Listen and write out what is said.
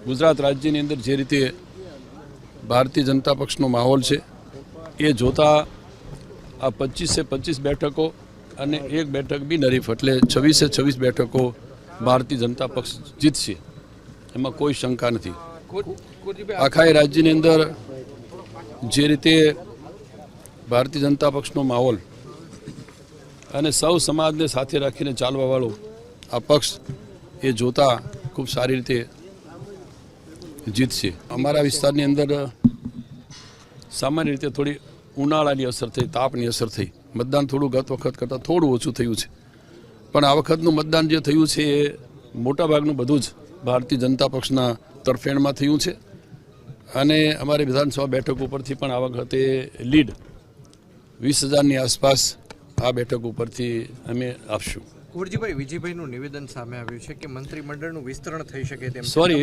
ગુજરાત રાજ્યની અંદર જે રીતે ભારતીય જનતા પક્ષનો માહોલ છે એ જોતા આ 25 બેઠકો અને એક બેઠક બિનહરીફ એટલે 26 બેઠકો ભારતીય જનતા પક્ષ જીતશે, એમાં કોઈ શંકા નથી. આખા રાજ્યની અંદર જે રીતે ભારતીય જનતા પક્ષનો માહોલ અને સૌ સમાજને સાથે રાખીને ચાલવાવાળો આ પક્ષ એ જોતા ખૂબ સારી રીતે જીતશે. અમારા વિસ્તારની અંદર સામાન્ય રીતે થોડી ઉનાળાની અસર થઈ, તાપની અસર થઈ, મતદાન થોડું ગત વખત કરતાં થોડું ઓછું થયું છે. પણ આ વખતનું મતદાન જે થયું છે એ મોટાભાગનું બધું જ ભારતીય જનતા પક્ષના તરફેણમાં થયું છે અને અમારી વિધાનસભા બેઠક ઉપરથી પણ આ વખતે લીડ 20,000ની આસપાસ આ બેઠક ઉપરથી અમે આપશું. કુંવરજીભાઈ, વિજયભાઈનું નિવેદન સામે આવ્યું છે કે મંત્રીમંડળનું વિસ્તરણ થઈ શકે તેમ. સોરી